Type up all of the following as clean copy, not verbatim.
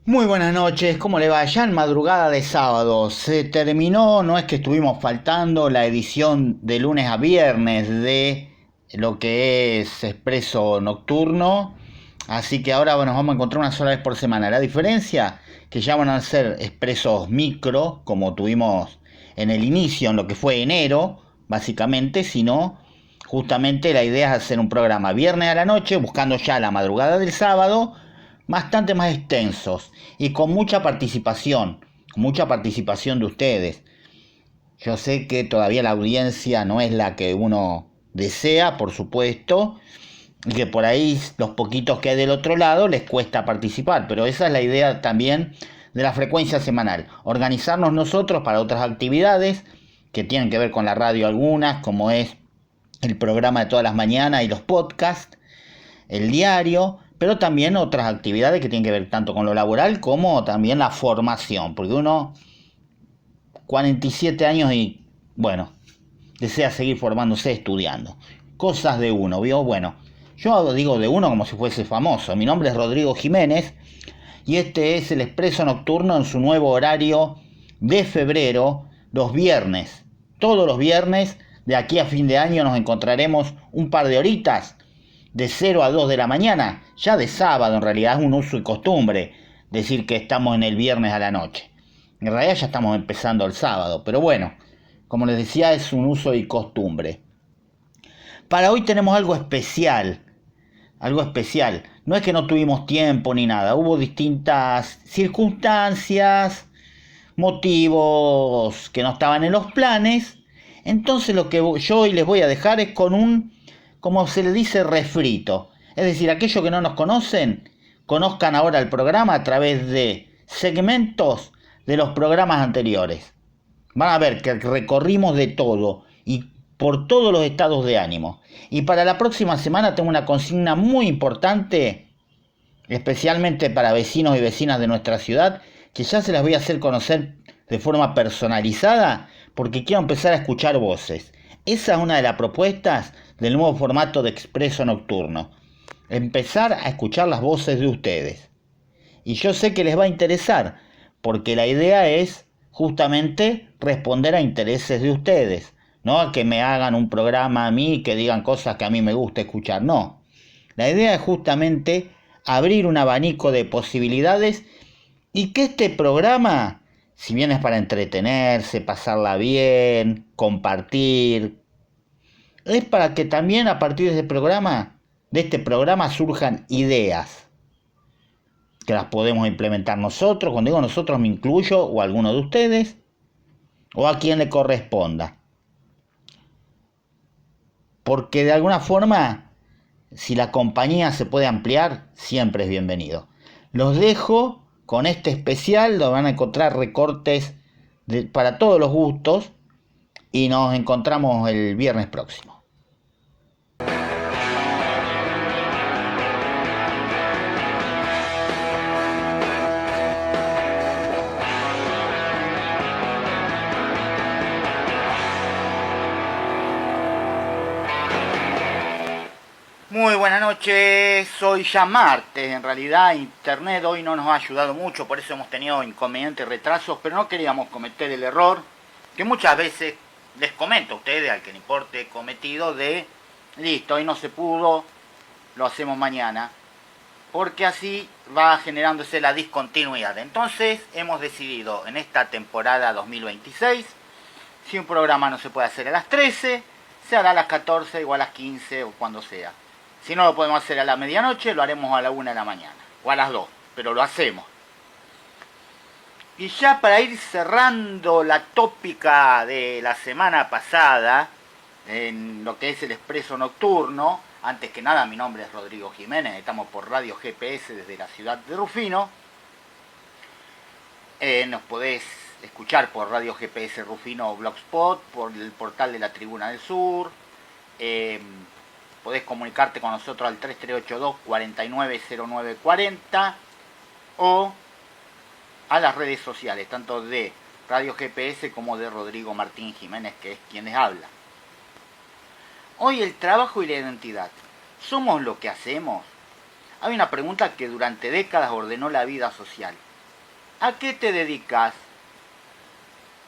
Muy buenas noches, ¿cómo le va? Ya en madrugada de sábado se terminó, no es que estuvimos faltando, la edición de lunes a viernes de lo que es Expreso Nocturno, así que ahora nos vamos a encontrar una sola vez por semana. La diferencia que ya van a ser expresos micro, como tuvimos en el inicio, en lo que fue enero, básicamente, sino justamente la idea es hacer un programa viernes a la noche, buscando ya la madrugada del sábado, bastante más extensos y con mucha participación de ustedes. Yo sé que todavía la audiencia no es la que uno desea, por supuesto, y que por ahí los poquitos que hay del otro lado les cuesta participar, pero esa es la idea también de la frecuencia semanal, organizarnos nosotros para otras actividades que tienen que ver con la radio algunas, como es el programa de todas las mañanas y los podcasts, el diario, pero también otras actividades que tienen que ver tanto con lo laboral como también la formación, porque uno, 47 años y, bueno, desea seguir formándose, estudiando. Cosas de uno, ¿vio? Bueno, yo digo de uno como si fuese famoso. Mi nombre es Rodrigo Jiménez y este es el Expreso Nocturno en su nuevo horario de febrero, los viernes. Todos los viernes, de aquí a fin de año, nos encontraremos un par de horitas de 0 a 2 de la mañana, ya de sábado. En realidad es un uso y costumbre decir que estamos en el viernes a la noche. En realidad ya estamos empezando el sábado, pero bueno, como les decía, es un uso y costumbre. Para hoy tenemos algo especial, algo especial. No es que no tuvimos tiempo ni nada, hubo distintas circunstancias, motivos que no estaban en los planes. Entonces lo que yo hoy les voy a dejar es con un, como se le dice, refrito. Es decir, aquellos que no nos conocen, conozcan ahora el programa a través de segmentos de los programas anteriores. Van a ver que recorrimos de todo y por todos los estados de ánimo. Y para la próxima semana tengo una consigna muy importante, especialmente para vecinos y vecinas de nuestra ciudad, que ya se las voy a hacer conocer de forma personalizada, porque quiero empezar a escuchar voces. Esa es una de las propuestas del nuevo formato de Expreso Nocturno. Empezar a escuchar las voces de ustedes. Y yo sé que les va a interesar, porque la idea es justamente responder a intereses de ustedes, no a que me hagan un programa a mí y que digan cosas que a mí me gusta escuchar, no. La idea es justamente abrir un abanico de posibilidades y que este programa, si bien es para entretenerse, pasarla bien, compartir, es para que también a partir de este programa surjan ideas que las podemos implementar nosotros. Cuando digo nosotros me incluyo o alguno de ustedes o a quien le corresponda. Porque de alguna forma, si la compañía se puede ampliar, siempre es bienvenido. Los dejo con este especial, donde van a encontrar recortes para todos los gustos y nos encontramos el viernes próximo. Muy buenas noches, hoy ya martes, en realidad internet hoy no nos ha ayudado mucho, por eso hemos tenido inconvenientes y retrasos, pero no queríamos cometer el error que muchas veces les comento a ustedes, al que le importe, cometido de, listo, hoy no se pudo, lo hacemos mañana, porque así va generándose la discontinuidad. Entonces hemos decidido en esta temporada 2026, si un programa no se puede hacer a las 13, se hará a las 14 o a las 15 o cuando sea. Si no lo podemos hacer a la medianoche, lo haremos a la 1 de la mañana o a las 2, pero lo hacemos. Y ya para ir cerrando la tópica de la semana pasada, en lo que es el Expreso Nocturno, antes que nada mi nombre es Rodrigo Jiménez, estamos por Radio GPS desde la ciudad de Rufino. Nos podés escuchar por Radio GPS Rufino Blogspot, por el portal de la Tribuna del Sur. Podés comunicarte con nosotros al 3382 490940 o a las redes sociales, tanto de Radio GPS como de Rodrigo Martín Jiménez, que es quien les habla. Hoy el trabajo y la identidad. ¿Somos lo que hacemos? Hay una pregunta que durante décadas ordenó la vida social. ¿a qué te dedicas?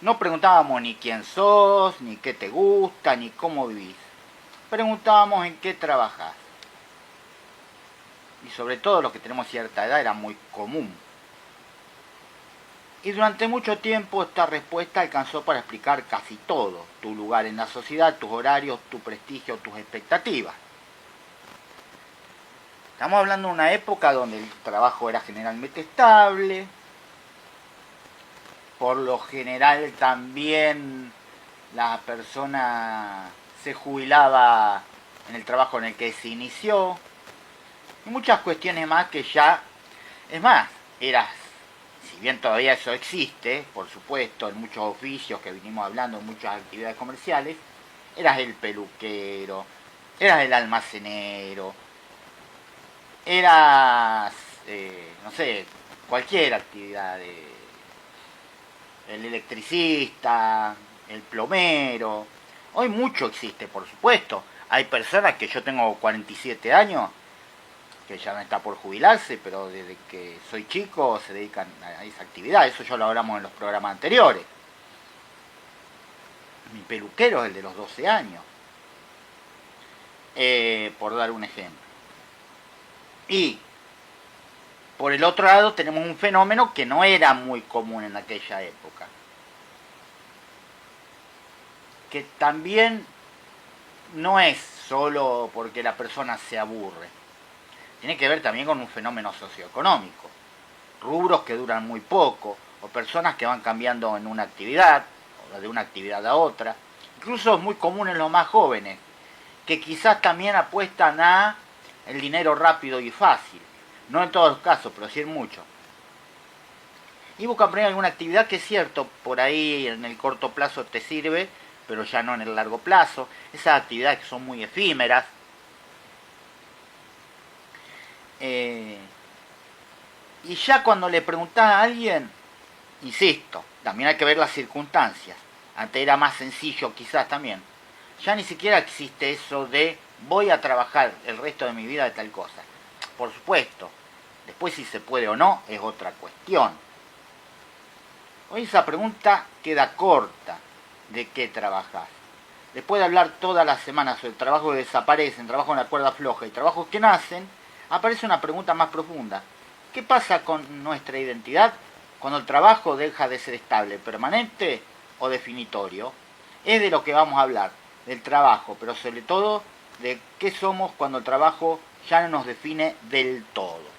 No preguntábamos ni quién sos, ni qué te gusta, ni cómo vivís. Preguntábamos en qué trabajás. Y sobre todo los que tenemos cierta edad era muy común. Y durante mucho tiempo esta respuesta alcanzó para explicar casi todo: tu lugar en la sociedad, tus horarios, tu prestigio, tus expectativas. Estamos hablando de una época donde el trabajo era generalmente estable, por lo general también la persona se jubilaba en el trabajo en el que se inició, y muchas cuestiones más que ya, es más, eras, si bien todavía eso existe, por supuesto, en muchos oficios que vinimos hablando, en muchas actividades comerciales, eras el peluquero, eras el almacenero, eras, no sé, cualquier actividad, el electricista, el plomero. Hoy mucho existe, por supuesto. Hay personas que yo tengo 47 años, que ya no está por jubilarse, pero desde que soy chico se dedican a esa actividad. Eso ya lo hablamos en los programas anteriores. Mi peluquero es el de los 12 años, por dar un ejemplo. Y por el otro lado tenemos un fenómeno que no era muy común en aquella época, que también no es solo porque la persona se aburre, tiene que ver también con un fenómeno socioeconómico, rubros que duran muy poco, o personas que van cambiando en una actividad, o de una actividad a otra. Incluso es muy común en los más jóvenes, que quizás también apuestan a el dinero rápido y fácil. No en todos los casos, pero sí en muchos. Y buscan aprender alguna actividad que es cierto, por ahí en el corto plazo te sirve, pero ya no en el largo plazo. Esas actividades que son muy efímeras. Y ya cuando le preguntás a alguien, insisto, también hay que ver las circunstancias. Antes era más sencillo quizás también. Ya ni siquiera existe eso de voy a trabajar el resto de mi vida de tal cosa. Por supuesto, después si se puede o no es otra cuestión. Hoy esa pregunta queda corta. ¿De qué trabajás? Después de hablar todas las semanas sobre trabajos que desaparecen, trabajo en la cuerda floja y trabajos que nacen, aparece una pregunta más profunda. ¿Qué pasa con nuestra identidad cuando el trabajo deja de ser estable, permanente o definitorio? Es de lo que vamos a hablar, del trabajo, pero sobre todo de qué somos cuando el trabajo ya no nos define del todo.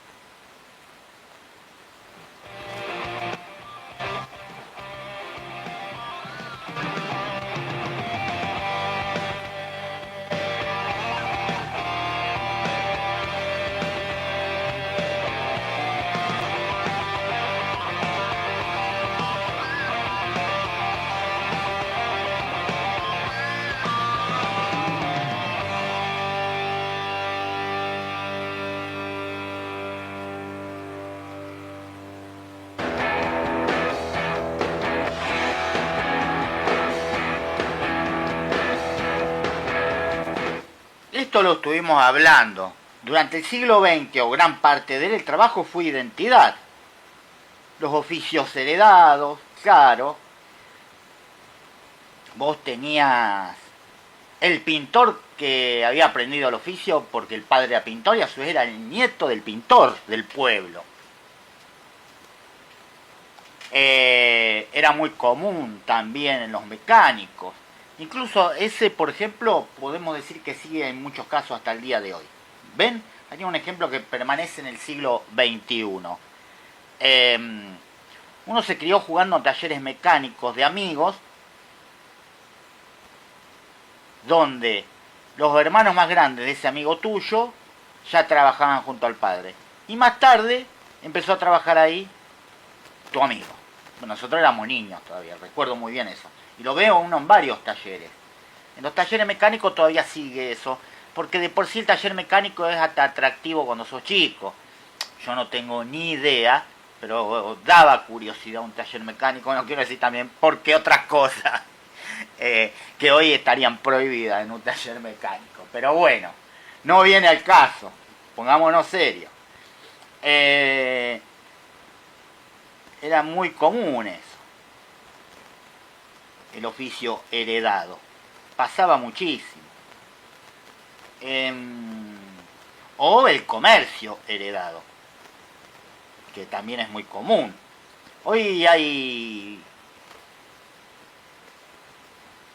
Esto lo estuvimos hablando. Durante el siglo XX, o gran parte de él, el trabajo fue identidad. Los oficios heredados, claro. Vos tenías el pintor que había aprendido el oficio porque el padre era pintor y a su vez era el nieto del pintor del pueblo. Era muy común también en los mecánicos. Incluso ese, por ejemplo, podemos decir que sigue en muchos casos hasta el día de hoy. ¿Ven? Hay un ejemplo que permanece en el siglo XXI. Uno se crió jugando en talleres mecánicos de amigos, donde los hermanos más grandes de ese amigo tuyo ya trabajaban junto al padre. Y más tarde empezó a trabajar ahí tu amigo. Bueno, nosotros éramos niños todavía, recuerdo muy bien eso. Y lo veo uno en varios talleres. En los talleres mecánicos todavía sigue eso, porque de por sí el taller mecánico es hasta atractivo cuando sos chico. Yo no tengo ni idea, pero daba curiosidad un taller mecánico, no quiero decir también por qué otras cosas que hoy estarían prohibidas en un taller mecánico. Pero bueno, no viene al caso, pongámonos serios. Era muy común eso, el oficio heredado. Pasaba muchísimo. O el comercio heredado, que también es muy común. Hoy hay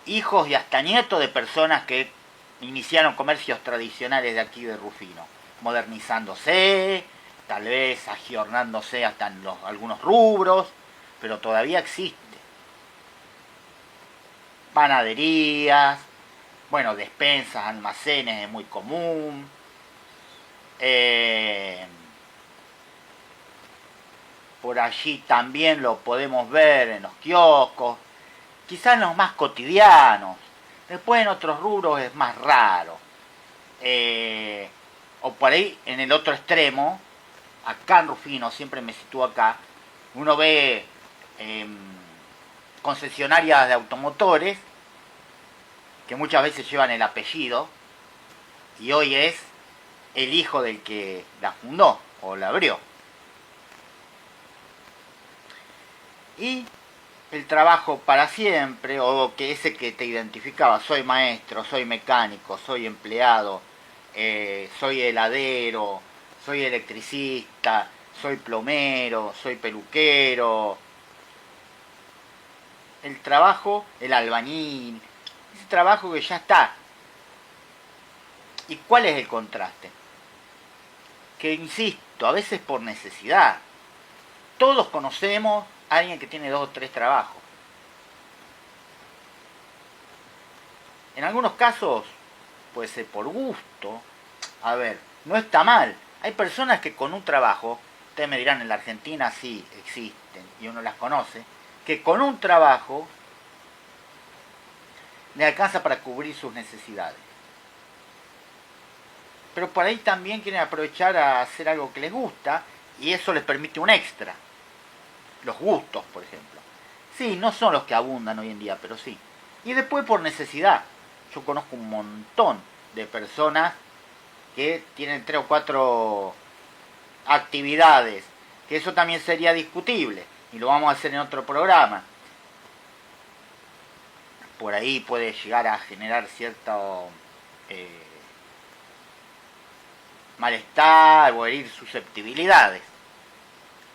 hijos y hasta nietos de personas que iniciaron comercios tradicionales de aquí de Rufino, modernizándose, tal vez agiornándose hasta en algunos rubros, pero todavía existe. Panaderías, bueno, despensas, almacenes es muy común. Por allí también lo podemos ver en los kioscos, quizás en los más cotidianos. Después en otros rubros es más raro. O por ahí en el otro extremo, acá en Rufino, siempre me sitúo acá, uno ve concesionarias de automotores que muchas veces llevan el apellido y hoy es el hijo del que la fundó o la abrió. Y el trabajo para siempre, o que ese que te identificaba, soy maestro, soy mecánico, soy empleado, soy heladero, soy electricista, soy plomero, soy peluquero. El trabajo, el albañil, ese trabajo que ya está. ¿Y cuál es el contraste? Que insisto, a veces por necesidad. Todos conocemos a alguien que tiene 2 o 3 trabajos. En algunos casos puede ser por gusto. A ver, no está mal. Hay personas que con un trabajo, ustedes me dirán, en la Argentina sí existen y uno las conoce, que con un trabajo le alcanza para cubrir sus necesidades. Pero por ahí también quieren aprovechar a hacer algo que les gusta y eso les permite un extra. Los gustos, por ejemplo. Sí, no son los que abundan hoy en día, pero sí. Y después por necesidad. Yo conozco un montón de personas que tienen 3 o 4 actividades, que eso también sería discutible, y lo vamos a hacer en otro programa. Por ahí puede llegar a generar cierto malestar o herir susceptibilidades.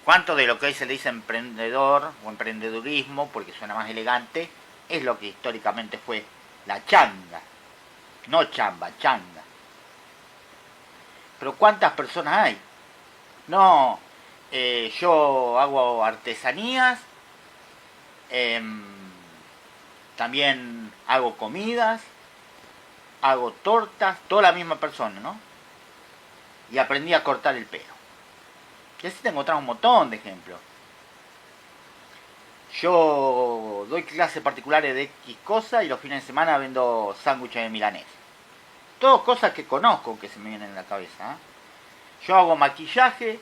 ¿Cuánto de lo que hoy se le dice emprendedor o emprendedurismo, porque suena más elegante, es lo que históricamente fue la changa? No chamba, changa. Pero ¿cuántas personas hay? No, yo hago artesanías, también hago comidas, hago tortas, toda la misma persona, ¿no? Y aprendí a cortar el pelo. Y así te encontrás un montón de ejemplos. Yo doy clases particulares de X cosa y los fines de semana vendo sándwiches de milanés. Todo cosas que conozco que se me vienen en la cabeza. Yo hago maquillaje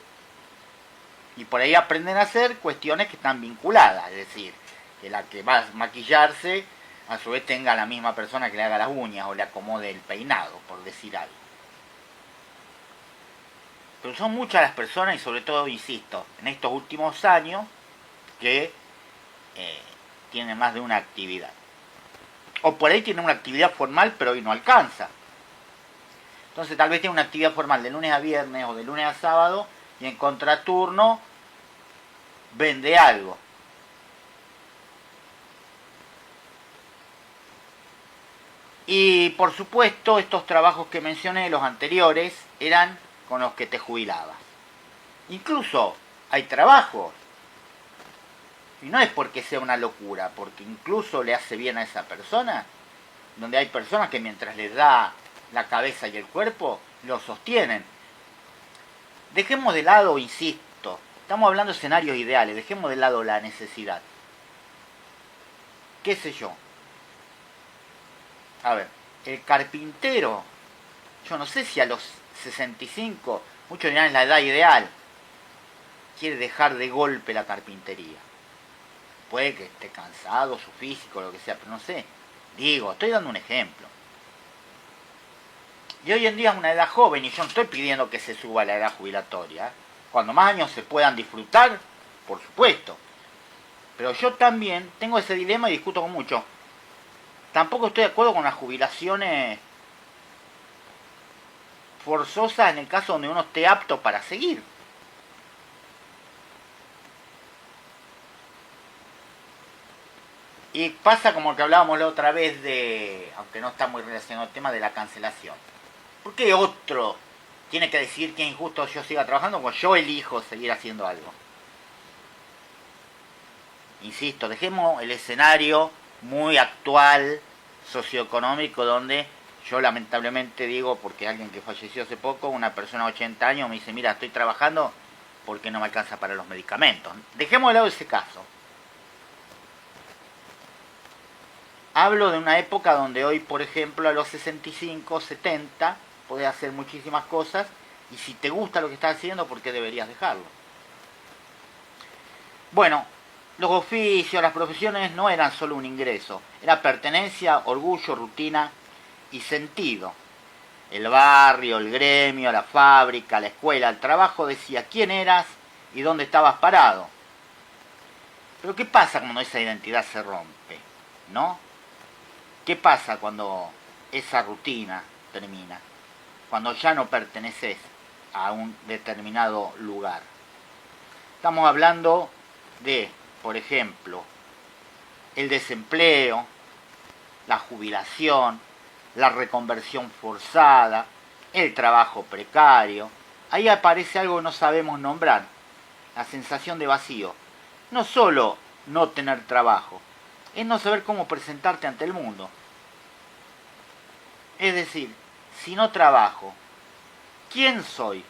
y por ahí aprenden a hacer cuestiones que están vinculadas. Es decir, que la que va a maquillarse a su vez tenga la misma persona que le haga las uñas o le acomode el peinado, por decir algo. Pero son muchas las personas y sobre todo, insisto, en estos últimos años que tienen más de una actividad. O por ahí tienen una actividad formal pero hoy no alcanza. Entonces tal vez tiene una actividad formal de lunes a viernes o de lunes a sábado y en contraturno vende algo. Y por supuesto estos trabajos que mencioné, los anteriores, eran con los que te jubilabas. Incluso hay trabajos, y no es porque sea una locura, porque incluso le hace bien a esa persona, donde hay personas que mientras les da la cabeza y el cuerpo, lo sostienen. Dejemos de lado, insisto, estamos hablando de escenarios ideales, dejemos de lado la necesidad. ¿Qué sé yo? A ver, el carpintero, yo no sé si a los 65, muchos dirán es la edad ideal, quiere dejar de golpe la carpintería. Puede que esté cansado, su físico, lo que sea, pero no sé. Digo, estoy dando un ejemplo. Y hoy en día es una edad joven y yo no estoy pidiendo que se suba la edad jubilatoria. Cuando más años se puedan disfrutar, por supuesto. Pero yo también tengo ese dilema y discuto con muchos. Tampoco estoy de acuerdo con las jubilaciones forzosas en el caso donde uno esté apto para seguir. Y pasa como que hablábamos la otra vez de, aunque no está muy relacionado el tema de la cancelación. ¿Por qué otro tiene que decir que es injusto yo siga trabajando cuando yo elijo seguir haciendo algo? Insisto, dejemos el escenario muy actual, socioeconómico, donde yo lamentablemente digo, porque alguien que falleció hace poco, una persona de 80 años me dice, mira, estoy trabajando porque no me alcanza para los medicamentos. Dejemos de lado ese caso. Hablo de una época donde hoy, por ejemplo, a los 65, 70, podés hacer muchísimas cosas, y si te gusta lo que estás haciendo, ¿por qué deberías dejarlo? Bueno, los oficios, las profesiones no eran solo un ingreso, era pertenencia, orgullo, rutina y sentido. El barrio, el gremio, la fábrica, la escuela, el trabajo decía quién eras y dónde estabas parado. Pero ¿qué pasa cuando esa identidad se rompe? ¿No? ¿Qué pasa cuando esa rutina termina? Cuando ya no perteneces a un determinado lugar. Estamos hablando de, por ejemplo, el desempleo, la jubilación, la reconversión forzada, el trabajo precario. Ahí aparece algo que no sabemos nombrar, la sensación de vacío. No solo no tener trabajo, es no saber cómo presentarte ante el mundo. Es decir, si no trabajo, ¿quién soy?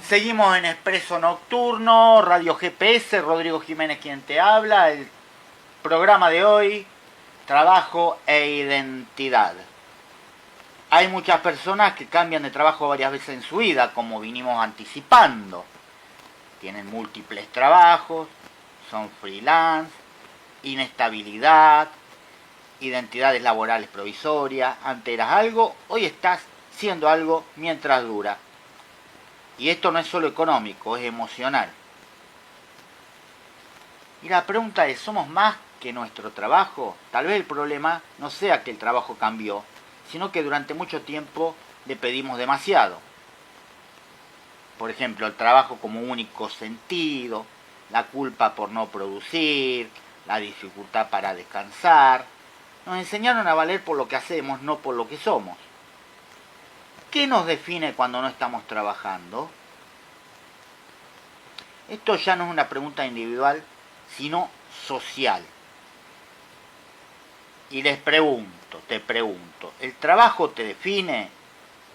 Seguimos en Expreso Nocturno, Radio GPS, Rodrigo Jiménez quien te habla. El programa de hoy, trabajo e identidad. Hay muchas personas que cambian de trabajo varias veces en su vida, como vinimos anticipando. Tienen múltiples trabajos, son freelance, inestabilidad, identidades laborales provisorias. Antes eras algo, hoy estás siendo algo mientras dura. Y esto no es solo económico, es emocional. Y la pregunta es, ¿somos más que nuestro trabajo? Tal vez el problema no sea que el trabajo cambió, sino que durante mucho tiempo le pedimos demasiado. Por ejemplo, el trabajo como único sentido, la culpa por no producir, la dificultad para descansar. Nos enseñaron a valer por lo que hacemos, no por lo que somos. ¿Qué nos define cuando no estamos trabajando? Esto ya no es una pregunta individual, sino social. Y les pregunto, te pregunto, ¿el trabajo te define?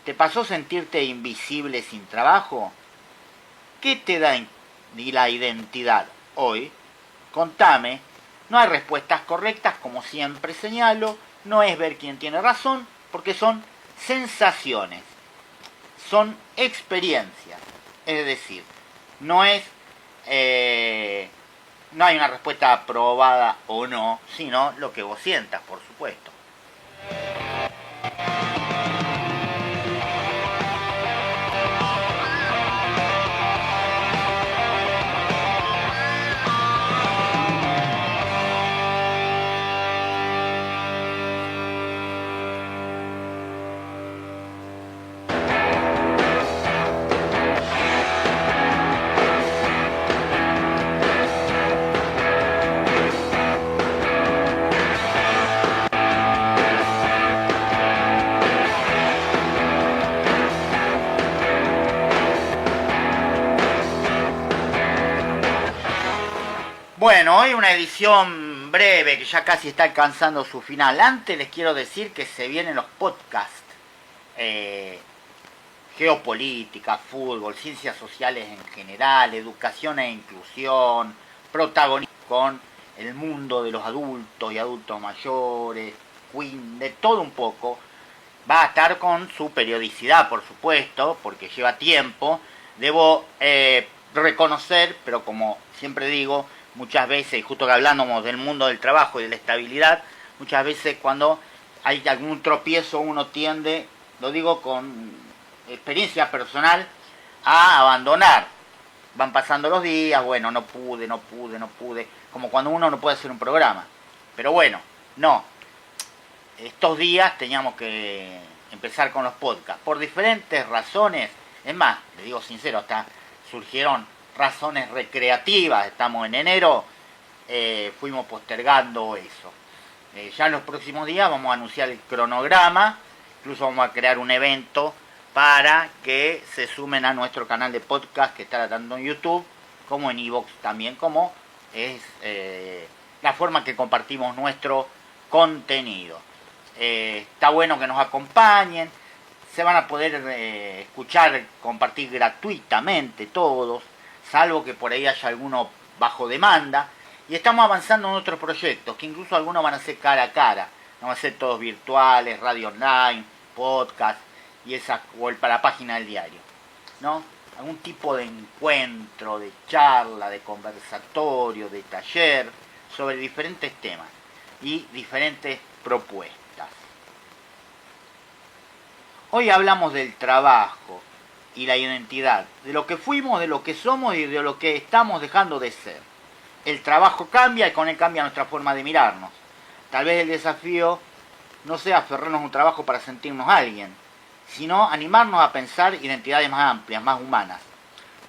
¿Te pasó sentirte invisible sin trabajo? ¿Qué te da la identidad hoy? Contame. No hay respuestas correctas, como siempre señalo. No es ver quién tiene razón, porque son sensaciones, son experiencias. Es decir, no hay una respuesta aprobada o no, sino lo que vos sientas, por supuesto. Bueno, hoy una edición breve que ya casi está alcanzando su final. Antes les quiero decir que se vienen los podcasts. Geopolítica, fútbol, ciencias sociales en general, educación e inclusión, protagonismo con el mundo de los adultos y adultos mayores, Queen, de todo un poco. Va a estar con su periodicidad, por supuesto, porque lleva tiempo. Debo reconocer, pero como siempre digo, muchas veces, y justo que hablamos del mundo del trabajo y de la estabilidad, muchas veces cuando hay algún tropiezo uno tiende, lo digo con experiencia personal, a abandonar. Van pasando los días, bueno, no pude, como cuando uno no puede hacer un programa. Pero bueno, no. Estos días teníamos que empezar con los podcasts, por diferentes razones. Es más, le digo sincero, hasta surgieron razones recreativas. Estamos en enero, fuimos postergando eso. Ya en los próximos días vamos a anunciar el cronograma, incluso vamos a crear un evento para que se sumen a nuestro canal de podcast que está tanto en YouTube como en iVoox también, como es la forma que compartimos nuestro contenido. Está bueno que nos acompañen, se van a poder escuchar, compartir gratuitamente todos, salvo que por ahí haya alguno bajo demanda, y estamos avanzando en otros proyectos, que incluso algunos van a ser cara a cara, no van a ser todos virtuales, radio online, podcast, y esa, o para la página del diario, ¿no? Algún tipo de encuentro, de charla, de conversatorio, de taller, sobre diferentes temas y diferentes propuestas. Hoy hablamos del trabajo y la identidad, de lo que fuimos, de lo que somos y de lo que estamos dejando de ser. El trabajo cambia y con él cambia nuestra forma de mirarnos. Tal vez el desafío no sea aferrarnos a un trabajo para sentirnos alguien, sino animarnos a pensar identidades más amplias, más humanas.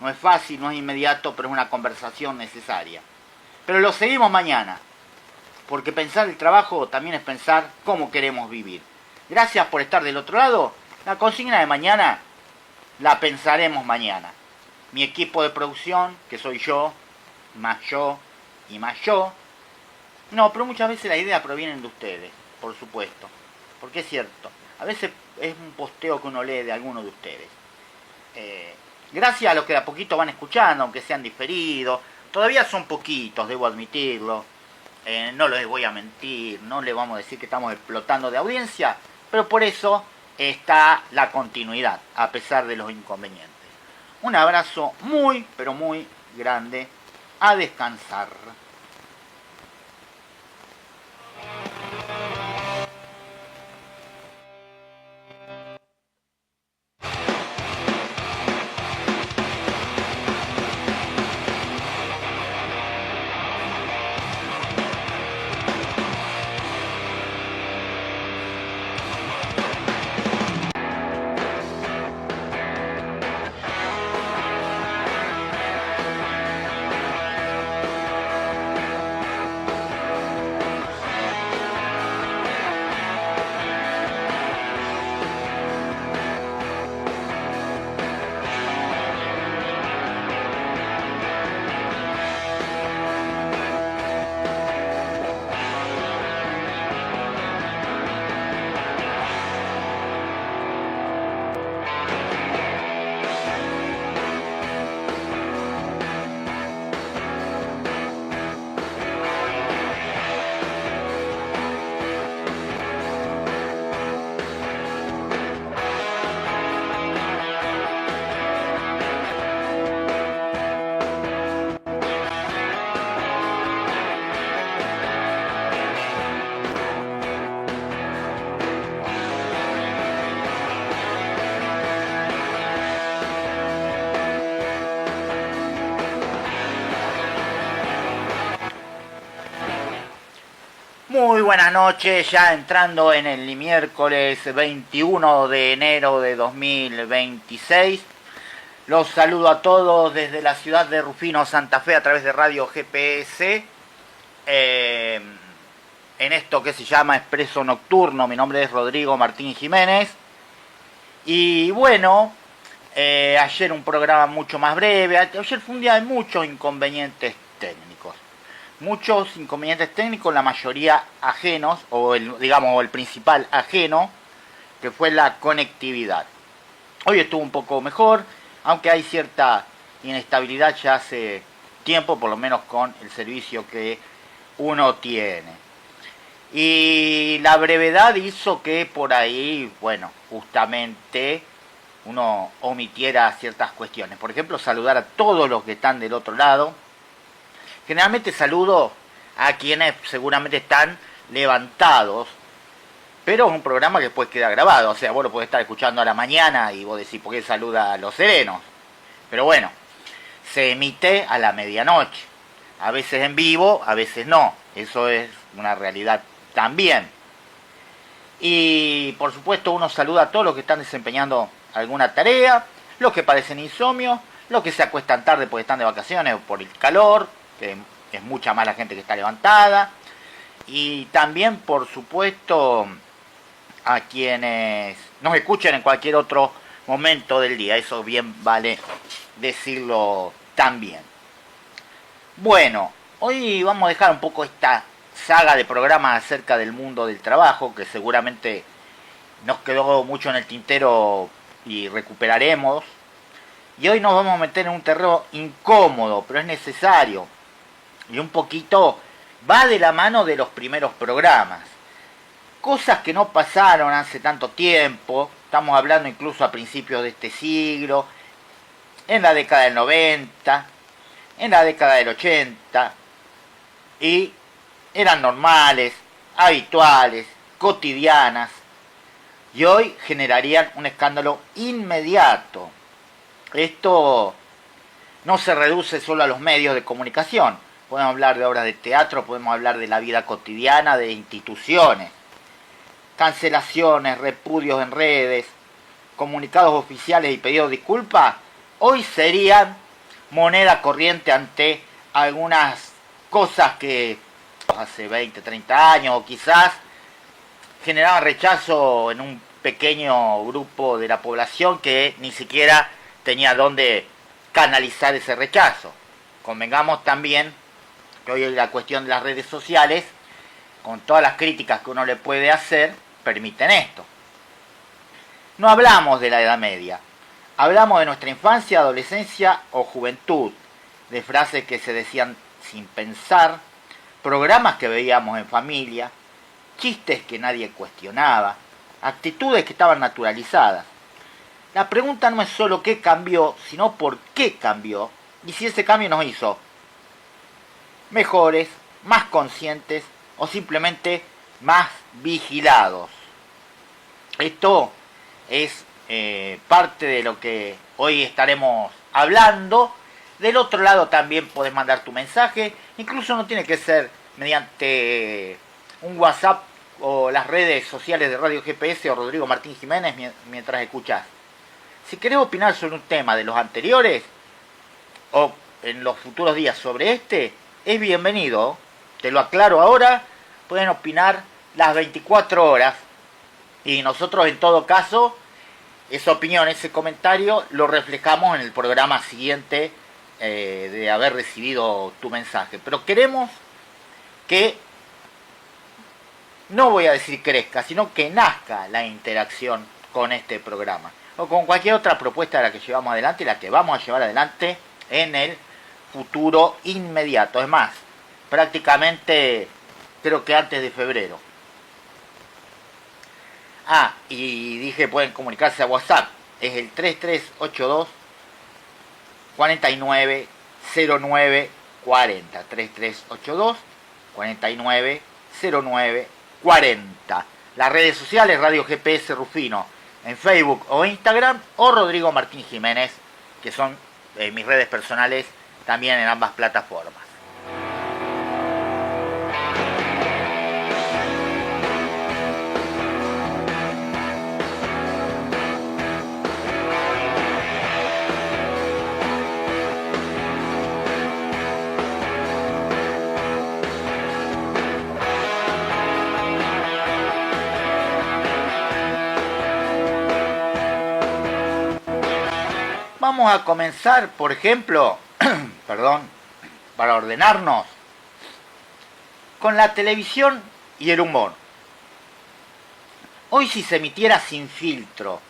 No es fácil, no es inmediato, pero es una conversación necesaria. Pero lo seguimos mañana, porque pensar el trabajo también es pensar cómo queremos vivir. Gracias por estar del otro lado. La consigna de mañana la pensaremos mañana. Mi equipo de producción, que soy yo y más yo. No, pero muchas veces las ideas provienen de ustedes, por supuesto. Porque es cierto, a veces es un posteo que uno lee de alguno de ustedes. Gracias a los que de a poquito van escuchando, aunque sean diferidos. Todavía son poquitos, debo admitirlo. No les voy a mentir, no les vamos a decir que estamos explotando de audiencia, pero por eso está la continuidad, a pesar de los inconvenientes. Un abrazo muy, pero muy grande. A descansar. Muy buenas noches, ya entrando en el miércoles 21 de enero de 2026. Los saludo a todos desde la ciudad de Rufino, Santa Fe, a través de Radio GPS. En esto que se llama Expreso Nocturno, mi nombre es Rodrigo Martín Jiménez. Y bueno, ayer un programa mucho más breve. Ayer fue un día de muchos inconvenientes técnicos. muchos inconvenientes técnicos, la mayoría ajenos, o el principal ajeno, que fue la conectividad. Hoy estuvo un poco mejor, aunque hay cierta inestabilidad ya hace tiempo, por lo menos con el servicio que uno tiene. Y la brevedad hizo que por ahí, bueno, justamente uno omitiera ciertas cuestiones. Por ejemplo, saludar a todos los que están del otro lado. Generalmente saludo a quienes seguramente están levantados, pero es un programa que después queda grabado. O sea, vos lo podés estar escuchando a la mañana y vos decís, ¿por qué saluda a los serenos? Pero bueno, se emite a la medianoche. A veces en vivo, a veces no. Eso es una realidad también. Y por supuesto uno saluda a todos los que están desempeñando alguna tarea, los que padecen insomnio, los que se acuestan tarde porque están de vacaciones o por el calor, que es mucha más la gente que está levantada. Y también, por supuesto, a quienes nos escuchen en cualquier otro momento del día. Eso bien vale decirlo también. Bueno, hoy vamos a dejar un poco esta saga de programas acerca del mundo del trabajo, que seguramente nos quedó mucho en el tintero y recuperaremos. Y hoy nos vamos a meter en un terreno incómodo, pero es necesario. Y un poquito va de la mano de los primeros programas. Cosas que no pasaron hace tanto tiempo, estamos hablando incluso a principios de este siglo, en la década del 90, en la década del 80, y eran normales, habituales, cotidianas, y hoy generarían un escándalo inmediato. Esto no se reduce solo a los medios de comunicación. Podemos hablar de obras de teatro, podemos hablar de la vida cotidiana, de instituciones. Cancelaciones, repudios en redes, comunicados oficiales y pedidos de disculpas, hoy serían moneda corriente ante algunas cosas que hace 20, 30 años o quizás generaban rechazo en un pequeño grupo de la población que ni siquiera tenía dónde canalizar ese rechazo. Convengamos también que hoy la cuestión de las redes sociales, con todas las críticas que uno le puede hacer, permiten esto. No hablamos de la Edad Media, hablamos de nuestra infancia, adolescencia o juventud, de frases que se decían sin pensar, programas que veíamos en familia, chistes que nadie cuestionaba, actitudes que estaban naturalizadas. La pregunta no es solo qué cambió, sino por qué cambió y si ese cambio nos hizo mejores, más conscientes o simplemente más vigilados. Esto es parte de lo que hoy estaremos hablando. Del otro lado también podés mandar tu mensaje, incluso no tiene que ser mediante un WhatsApp o las redes sociales de Radio GPS o Rodrigo Martín Jiménez mientras escuchás. Si querés opinar sobre un tema de los anteriores o en los futuros días sobre este, es bienvenido. Te lo aclaro ahora, pueden opinar las 24 horas y nosotros en todo caso esa opinión, ese comentario lo reflejamos en el programa siguiente de haber recibido tu mensaje. Pero queremos que, no voy a decir crezca, sino que nazca la interacción con este programa o con cualquier otra propuesta de la que llevamos adelante y la que vamos a llevar adelante en el futuro inmediato. Es más, prácticamente creo que antes de febrero. Y dije pueden comunicarse a WhatsApp. Es el 3382 490940. 3382 490940. Las redes sociales, Radio GPS Rufino, en Facebook o Instagram, o Rodrigo Martín Jiménez, que son mis redes personales también en ambas plataformas. Vamos a comenzar, por ejemplo, para ordenarnos, con la televisión y el humor. Hoy si se emitiera sin filtro,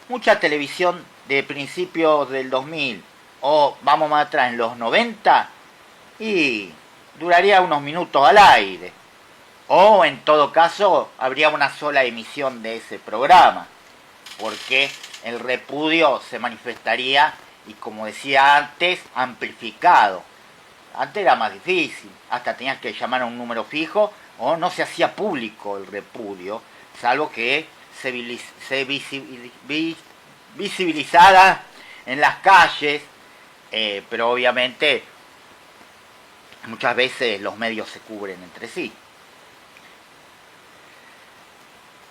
mucha televisión de principios del 2000 o vamos más atrás en los 90 y duraría unos minutos al aire. O en todo caso habría una sola emisión de ese programa, porque el repudio se manifestaría y como decía antes, amplificado. Antes era más difícil, hasta tenías que llamar a un número fijo o no se hacía público el repudio, salvo que se visibilizara en las calles, pero obviamente muchas veces los medios se cubren entre sí.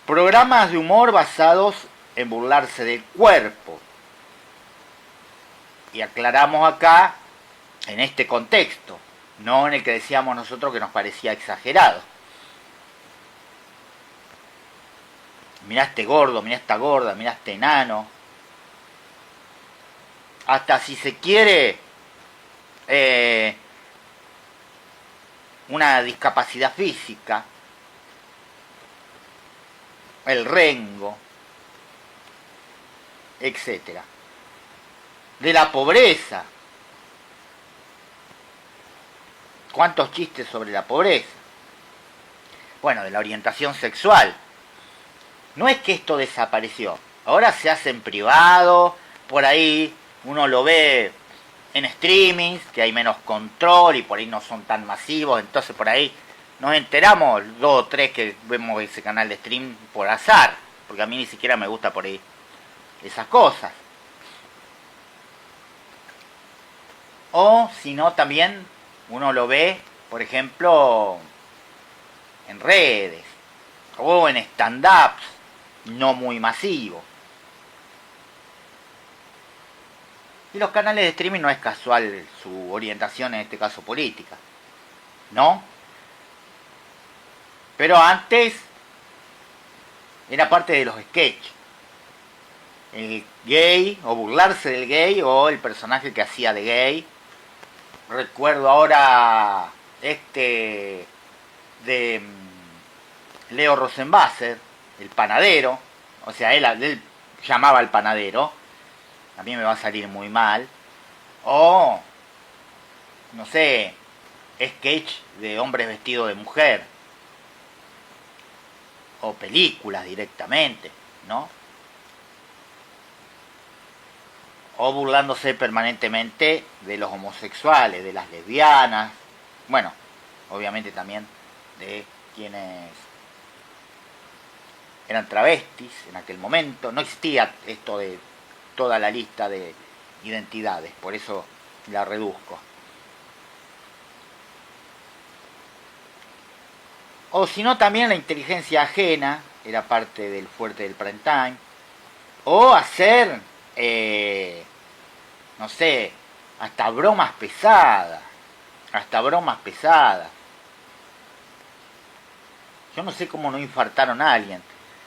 Programas de humor basados en burlarse del cuerpo. Y aclaramos acá, en este contexto, no en el que decíamos nosotros que nos parecía exagerado. Mirá este gordo, mirá esta gorda, mirá este enano. Hasta si se quiere una discapacidad física, el rengo, etcétera. De la pobreza. ¿Cuántos chistes sobre la pobreza? Bueno, de la orientación sexual. No es que esto desapareció. Ahora se hace en privado, por ahí uno lo ve en streamings, que hay menos control y por ahí no son tan masivos, entonces por ahí nos enteramos 2 o 3 que vemos ese canal de stream por azar, porque a mí ni siquiera me gusta por ahí esas cosas. O si no también uno lo ve, por ejemplo, en redes o en stand-ups no muy masivos. Y los canales de streaming no es casual su orientación, en este caso política, ¿no? Pero antes era parte de los sketches. El gay, o burlarse del gay, o el personaje que hacía de gay. Recuerdo ahora de Leo Rosenbasser, el panadero. O sea, él llamaba al panadero. A mí me va a salir muy mal. O, no sé, sketch de hombres vestidos de mujer. O películas directamente, ¿no? O burlándose permanentemente de los homosexuales, de las lesbianas, bueno, obviamente también de quienes eran travestis en aquel momento. No existía esto de toda la lista de identidades, por eso la reduzco. O si no, también la inteligencia ajena era parte del fuerte del prime time. O hacer, no sé, hasta bromas pesadas. Yo no sé cómo no infartaron a alguien.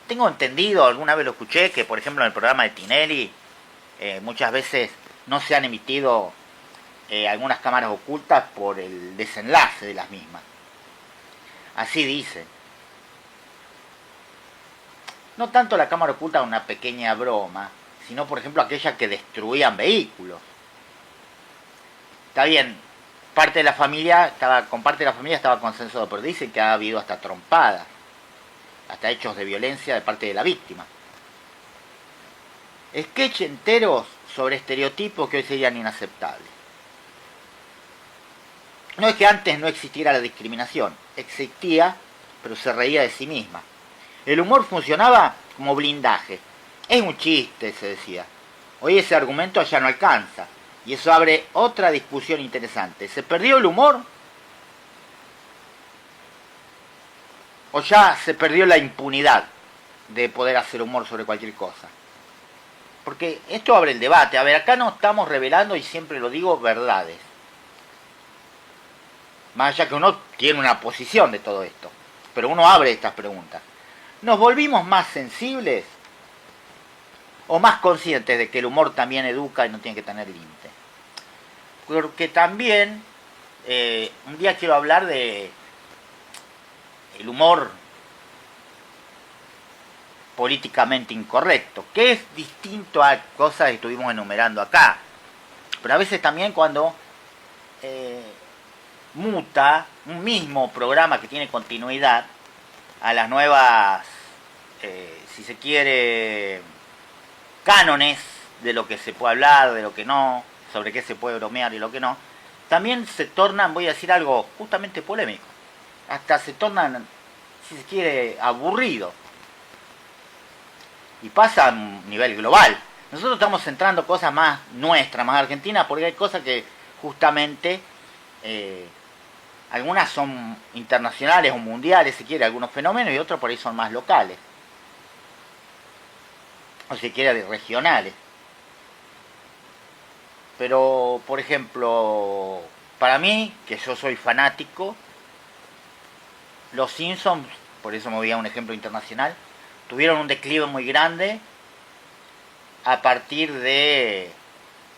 Tengo entendido, alguna vez lo escuché, que por ejemplo en el programa de Tinelli muchas veces no se han emitido algunas cámaras ocultas por el desenlace de las mismas. Así dicen. No tanto la cámara oculta, una pequeña broma, sino por ejemplo aquellas que destruían vehículos. Está bien, con parte de la familia estaba consensuado, pero dicen que ha habido hasta trompadas, hasta hechos de violencia de parte de la víctima. Sketch enteros sobre estereotipos que hoy serían inaceptables. No es que antes no existiera la discriminación, existía, pero se reía de sí misma. El humor funcionaba como blindaje. Es un chiste, se decía. Hoy ese argumento ya no alcanza, y eso abre otra discusión interesante. ¿Se perdió el humor? ¿O ya se perdió la impunidad de poder hacer humor sobre cualquier cosa? Porque esto abre el debate. A ver, acá no estamos revelando, y siempre lo digo, verdades. Más allá que uno tiene una posición de todo esto. Pero uno abre estas preguntas. ¿Nos volvimos más sensibles? ¿O más conscientes de que el humor también educa y no tiene que tener límite? Porque también, un día quiero hablar de el humor políticamente incorrecto, que es distinto a cosas que estuvimos enumerando acá. Pero a veces también cuando muta un mismo programa que tiene continuidad a las nuevas, si se quiere, cánones de lo que se puede hablar, de lo que no, sobre qué se puede bromear y lo que no, también se tornan, voy a decir algo justamente polémico, hasta se tornan, si se quiere, aburridos. Y pasa a un nivel global. Nosotros estamos centrando cosas más nuestras, más argentinas, porque hay cosas que justamente, algunas son internacionales o mundiales, si quiere, algunos fenómenos, y otros por ahí son más locales. O si quiere, regionales. Pero, por ejemplo, para mí, que yo soy fanático, los Simpsons, por eso me voy a un ejemplo internacional, tuvieron un declive muy grande a partir de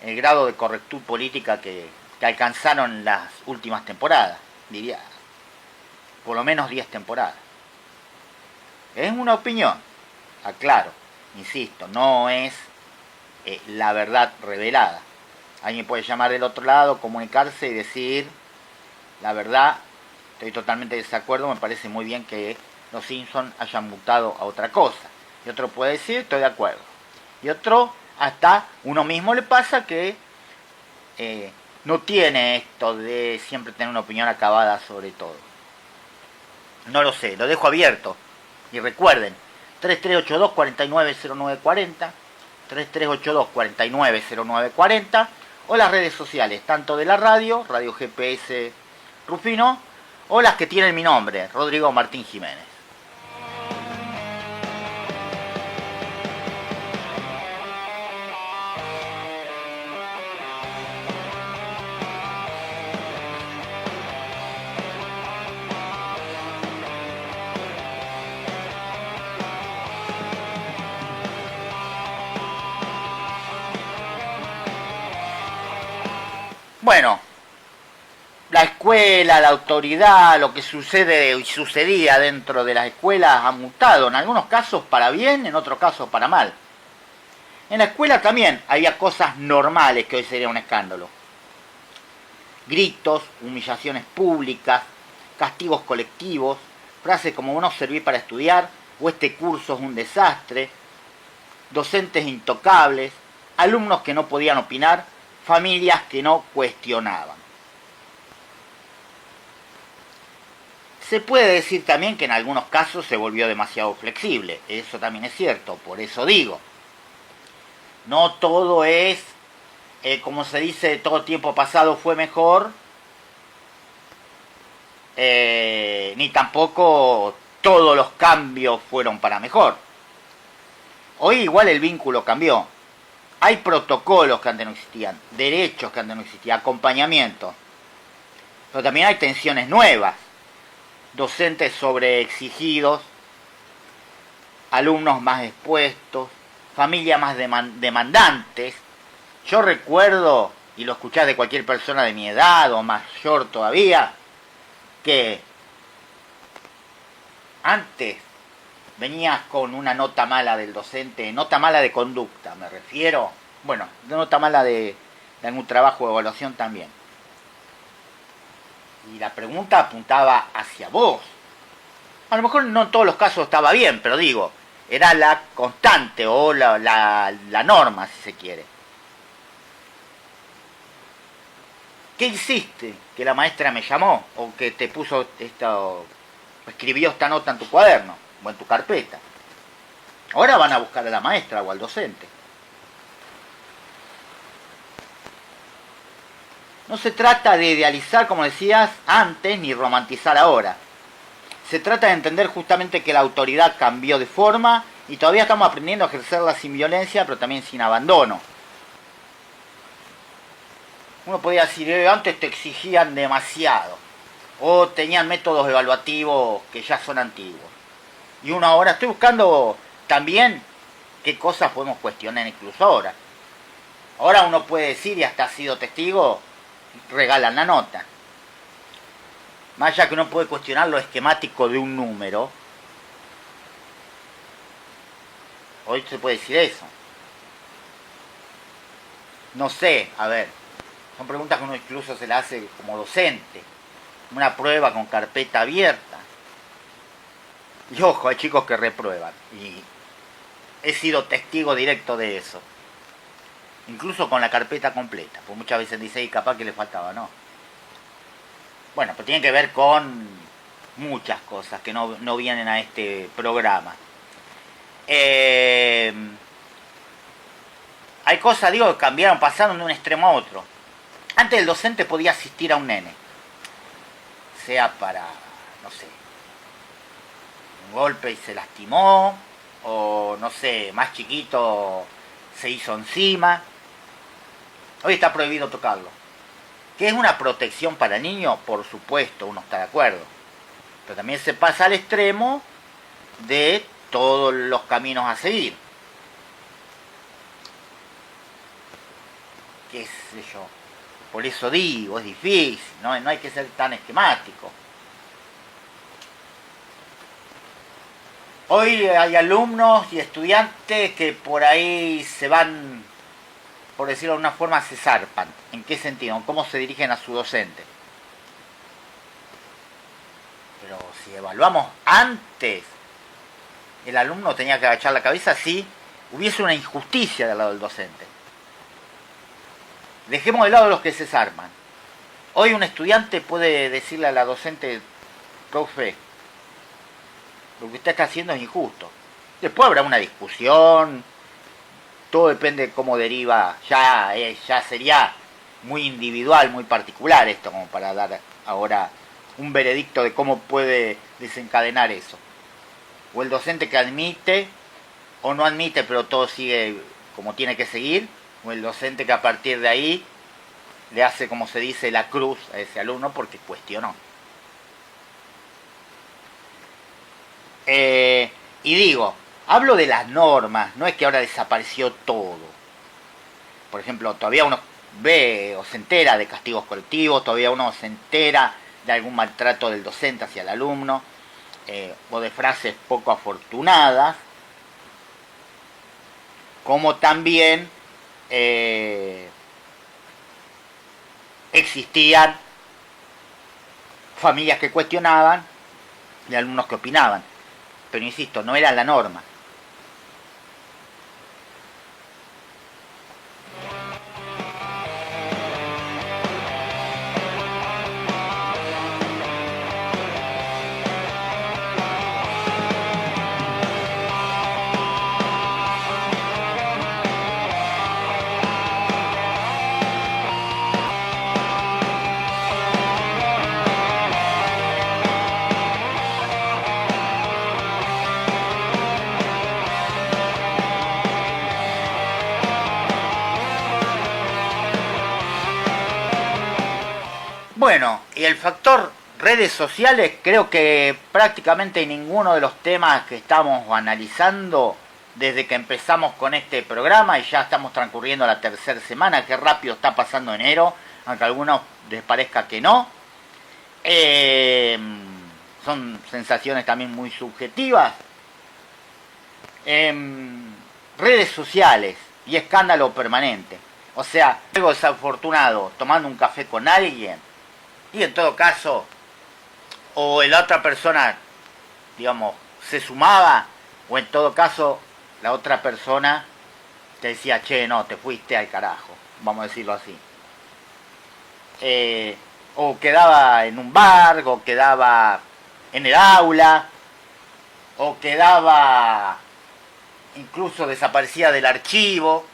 el grado de correctud política que alcanzaron las últimas temporadas, diría, por lo menos 10 temporadas. Es una opinión, aclaro, insisto, no es la verdad revelada. Alguien puede llamar del otro lado, comunicarse y decir, la verdad, estoy totalmente de desacuerdo, me parece muy bien que los Simpsons hayan mutado a otra cosa. Y otro puede decir, estoy de acuerdo. Y otro, hasta uno mismo le pasa que no tiene esto de siempre tener una opinión acabada sobre todo. No lo sé, lo dejo abierto. Y recuerden, 3382-490940, 3382-490940, o las redes sociales, tanto de la radio, Radio GPS Rufino, o las que tienen mi nombre, Rodrigo Martín Jiménez. Bueno, la escuela, la autoridad, lo que sucede y sucedía dentro de las escuelas ha mutado, en algunos casos para bien, en otros casos para mal. En la escuela también había cosas normales que hoy sería un escándalo. Gritos, humillaciones públicas, castigos colectivos, frases como no serví para estudiar o este curso es un desastre, docentes intocables, alumnos que no podían opinar, familias que no cuestionaban. Se puede decir también que en algunos casos se volvió demasiado flexible, eso también es cierto, por eso digo, no todo es, como se dice, todo tiempo pasado fue mejor, ni tampoco todos los cambios fueron para mejor. Hoy igual el vínculo cambió. Hay protocolos que antes no existían, derechos que antes no existían, acompañamiento. Pero también hay tensiones nuevas. Docentes sobreexigidos, alumnos más expuestos, familias más demandantes. Yo recuerdo, y lo escuchás de cualquier persona de mi edad o mayor todavía, que antes venías con una nota mala del docente, nota mala de conducta me refiero, bueno, de nota mala de algún trabajo de evaluación también. Y la pregunta apuntaba hacia vos. A lo mejor no en todos los casos estaba bien, pero digo, era la constante o la norma, si se quiere. ¿Qué hiciste? Que la maestra me llamó o que te puso escribió esta nota en tu cuaderno o en tu carpeta. Ahora van a buscar a la maestra o al docente. No se trata de idealizar, como decías antes, ni romantizar ahora. Se trata de entender justamente que la autoridad cambió de forma y todavía estamos aprendiendo a ejercerla sin violencia, pero también sin abandono. Uno podría decir, antes te exigían demasiado, o tenían métodos evaluativos que ya son antiguos. Y uno ahora, estoy buscando también qué cosas podemos cuestionar incluso ahora. Ahora uno puede decir, y hasta ha sido testigo, regalan la nota. más allá que uno puede cuestionar lo esquemático de un número, hoy se puede decir eso. No sé, a ver, son preguntas que uno incluso se las hace como docente. Una prueba con carpeta abierta. Y ojo, hay chicos que reprueban. Y he sido testigo directo de eso. Incluso con la carpeta completa. Pues muchas veces dice, y capaz que le faltaba, no. Bueno, pero tiene que ver con muchas cosas que no vienen a este programa. Hay cosas, digo, que cambiaron, pasaron de un extremo a otro. Antes el docente podía asistir a un nene. Sea para, no sé, un golpe y se lastimó, o no sé, más chiquito se hizo encima. Hoy está prohibido tocarlo. ¿Que es una protección para el niño? Por supuesto, uno está de acuerdo. Pero también se pasa al extremo de todos los caminos a seguir. ¿Qué sé yo? Por eso digo, es difícil, no hay que ser tan esquemático. Hoy hay alumnos y estudiantes que por ahí se van, por decirlo de alguna forma, se zarpan. ¿En qué sentido? ¿Cómo se dirigen a su docente? Pero si evaluamos antes, el alumno tenía que agachar la cabeza si hubiese una injusticia del lado del docente. Dejemos de lado los que se zarpan. Hoy un estudiante puede decirle a la docente, profe, lo que usted está haciendo es injusto. Después habrá una discusión, todo depende de cómo deriva, ya sería muy individual, muy particular esto, como para dar ahora un veredicto de cómo puede desencadenar eso. O el docente que admite o no admite, pero todo sigue como tiene que seguir, o el docente que a partir de ahí le hace, como se dice, la cruz a ese alumno porque cuestionó. Y digo, hablo de las normas, no es que ahora desapareció todo. Por ejemplo, todavía uno ve o se entera de castigos colectivos, todavía uno se entera de algún maltrato del docente hacia el alumno, o de frases poco afortunadas, como también existían familias que cuestionaban y alumnos que opinaban. Pero insisto, no era la norma. Bueno, y el factor redes sociales, creo que prácticamente ninguno de los temas que estamos analizando desde que empezamos con este programa, y ya estamos transcurriendo la tercera semana, qué rápido está pasando enero, aunque a algunos les parezca que no. Son sensaciones también muy subjetivas. Redes sociales y escándalo permanente. O sea, algo desafortunado tomando un café con alguien, y en todo caso, o la otra persona, digamos, se sumaba, o en todo caso, la otra persona te decía, che, no, te fuiste al carajo, vamos a decirlo así. O quedaba en un bar, o quedaba en el aula, o quedaba, incluso desaparecía del archivo,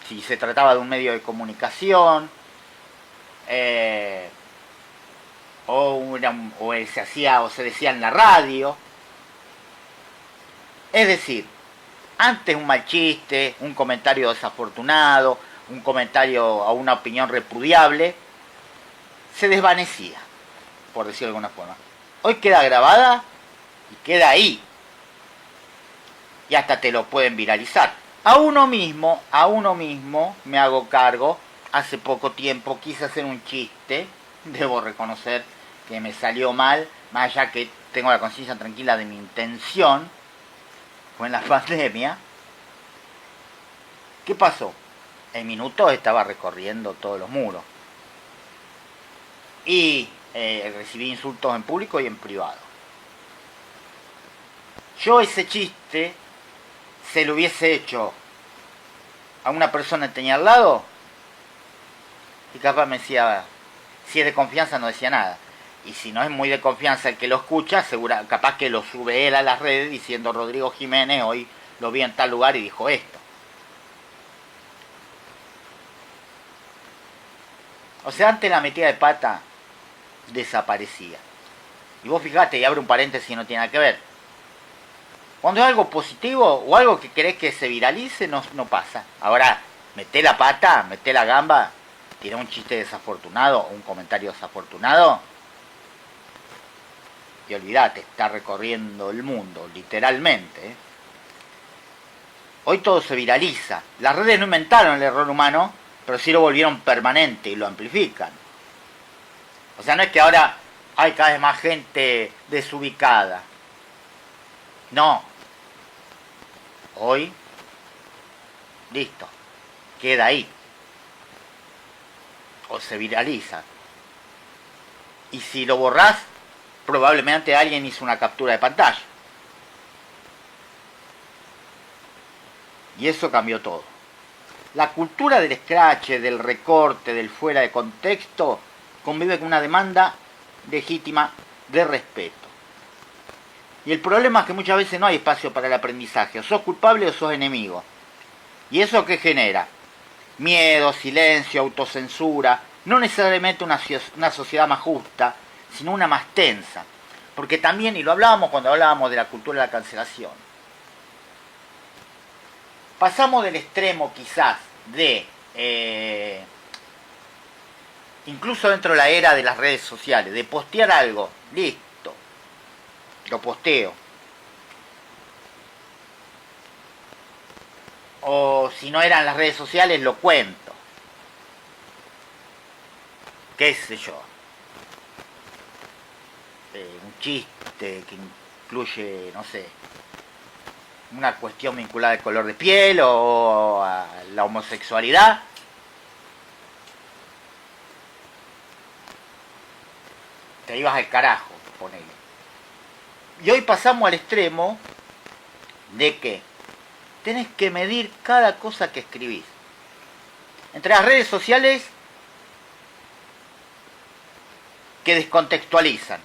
si se trataba de un medio de comunicación. O se hacía o se decía en la radio. Es decir, antes un mal chiste, un comentario desafortunado, un comentario o una opinión repudiable, se desvanecía, por decirlo de alguna forma. Hoy queda grabada y queda ahí. Y hasta te lo pueden viralizar. A uno mismo me hago cargo. Hace poco tiempo quise hacer un chiste, debo reconocer que me salió mal, más allá que tengo la conciencia tranquila de mi intención, fue en la pandemia. ¿Qué pasó? En minutos estaba recorriendo todos los muros. Y recibí insultos en público y en privado. Yo ese chiste se lo hubiese hecho a una persona que tenía al lado y capaz me decía, si es de confianza no decía nada. Y si no es muy de confianza el que lo escucha, capaz que lo sube él a las redes diciendo Rodrigo Jiménez hoy lo vi en tal lugar y dijo esto. O sea, antes la metida de pata desaparecía. Y vos fijate, y abre un paréntesis y no tiene nada que ver. Cuando es algo positivo o algo que querés que se viralice, no pasa. Ahora, meté la pata, meté la gamba, tiré un chiste desafortunado o un comentario desafortunado y olvídate, está recorriendo el mundo, literalmente. Hoy todo se viraliza. Las redes no inventaron el error humano, pero sí lo volvieron permanente y lo amplifican. O sea, no es que ahora hay cada vez más gente desubicada. No. Hoy, listo, queda ahí. O se viraliza. Y si lo borrás, probablemente alguien hizo una captura de pantalla. Y eso cambió todo. La cultura del scratch, del recorte, del fuera de contexto, convive con una demanda legítima de respeto. Y el problema es que muchas veces no hay espacio para el aprendizaje. O sos culpable o sos enemigo. ¿Y eso qué genera? Miedo, silencio, autocensura. No necesariamente una sociedad más justa, sino una más tensa. Porque también, y lo hablábamos cuando hablábamos de la cultura de la cancelación, pasamos del extremo quizás de, incluso dentro de la era de las redes sociales, de postear algo, listo, lo posteo. O si no eran las redes sociales, lo cuento. Qué sé yo. Un chiste que incluye, no sé, una cuestión vinculada al color de piel o a la homosexualidad. Te ibas al carajo, ponele. Y hoy pasamos al extremo de que tenés que medir cada cosa que escribís. Entre las redes sociales que descontextualizan.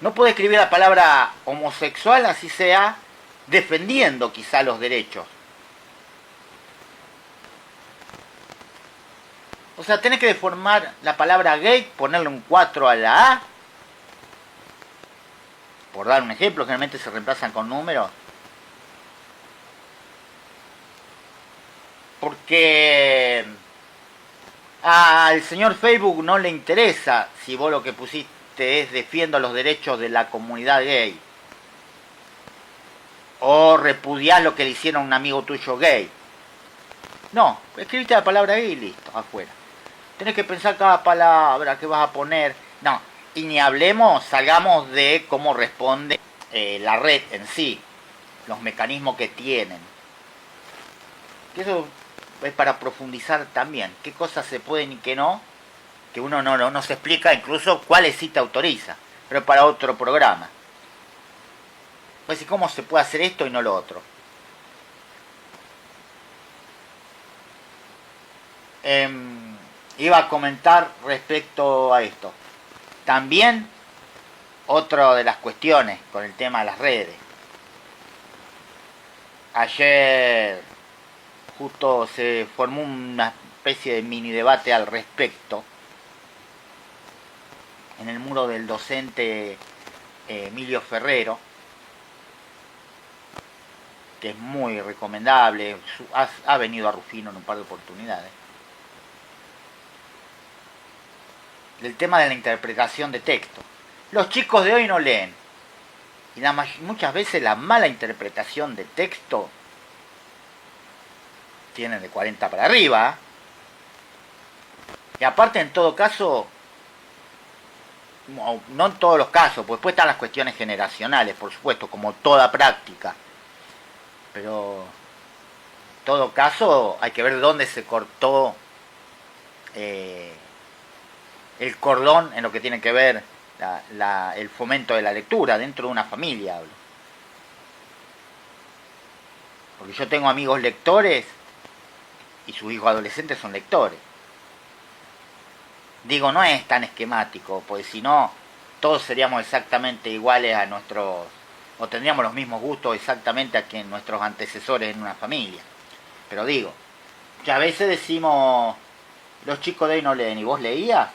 No puede escribir la palabra homosexual, así sea defendiendo quizá los derechos. O sea, tenés que deformar la palabra gay, ponerle un 4 a la A. Por dar un ejemplo, generalmente se reemplazan con números. Porque al señor Facebook no le interesa si vos lo que pusiste es defiendo los derechos de la comunidad gay. O repudiás lo que le hicieron a un amigo tuyo gay. No, escribiste la palabra gay y listo, afuera. Tenés que pensar cada palabra que vas a poner. No, y ni hablemos, salgamos de cómo responde la red en sí. Los mecanismos que tienen. Que eso es para profundizar también. Qué cosas se pueden y qué no. Que uno no se explica, incluso cuáles sí te autoriza. Pero para otro programa. Pues ¿y cómo se puede hacer esto y no lo otro? Iba a comentar respecto a esto. También otra de las cuestiones con el tema de las redes. Ayer justo se formó una especie de mini debate al respecto en el muro del docente Emilio Ferrero, que es muy recomendable, ha venido a Rufino en un par de oportunidades. Del tema de la interpretación de texto. Los chicos de hoy no leen. Y muchas veces la mala interpretación de texto tienen de 40 para arriba. Y aparte, en todo caso, no en todos los casos, pues después están las cuestiones generacionales, por supuesto, como toda práctica. Pero en todo caso hay que ver dónde se cortó eh, el cordón en lo que tiene que ver el fomento de la lectura dentro de una familia, hablo. Porque yo tengo amigos lectores y sus hijos adolescentes son lectores. Digo, no es tan esquemático, porque si no, todos seríamos exactamente iguales a nuestros, o tendríamos los mismos gustos exactamente a que nuestros antecesores en una familia. Pero digo, que a veces decimos, los chicos de hoy no leen, ¿y vos leías?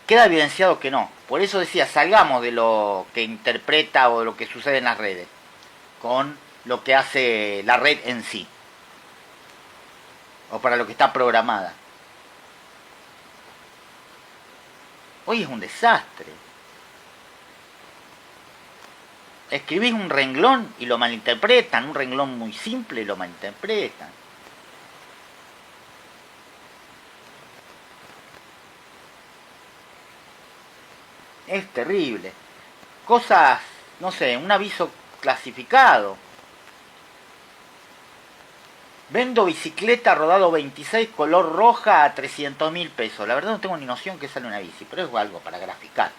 Queda evidenciado que no. Por eso decía, salgamos de lo que interpreta o de lo que sucede en las redes, con lo que hace la red en sí, o para lo que está programada. Hoy es un desastre. Escribís un renglón y lo malinterpretan, un renglón muy simple y lo malinterpretan. Es terrible. Cosas, no sé, un aviso clasificado. Vendo bicicleta rodado 26 color roja a 300.000 pesos. La verdad no tengo ni noción que sale una bici, pero es algo para graficar.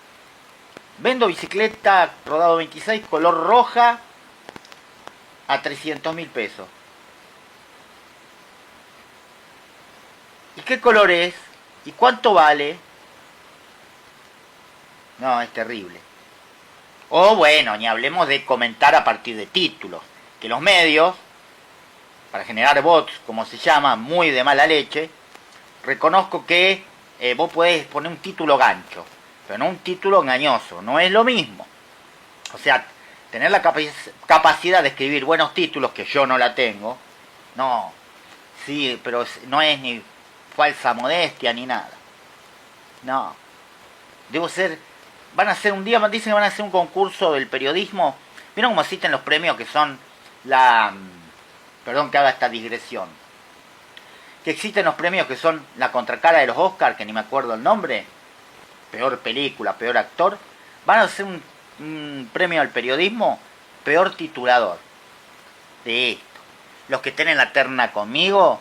Vendo bicicleta rodado 26 color roja a 300.000 pesos. ¿Y qué color es? ¿Y cuánto vale? No, es terrible. O bueno, ni hablemos de comentar a partir de títulos. Que los medios, para generar bots, como se llama, muy de mala leche, reconozco que vos podés poner un título gancho, pero no un título engañoso, no es lo mismo. O sea, tener la capacidad de escribir buenos títulos, que yo no la tengo, no, sí, pero no es ni falsa modestia ni nada. No, debo ser, van a hacer un día, dicen que van a hacer un concurso del periodismo. ¿Vieron cómo existen los premios que son perdón que haga esta digresión, que existen los premios que son la contracara de los Oscars, que ni me acuerdo el nombre, peor película, peor actor? Van a hacer un premio al periodismo, peor titulador de esto. Los que estén en la terna conmigo,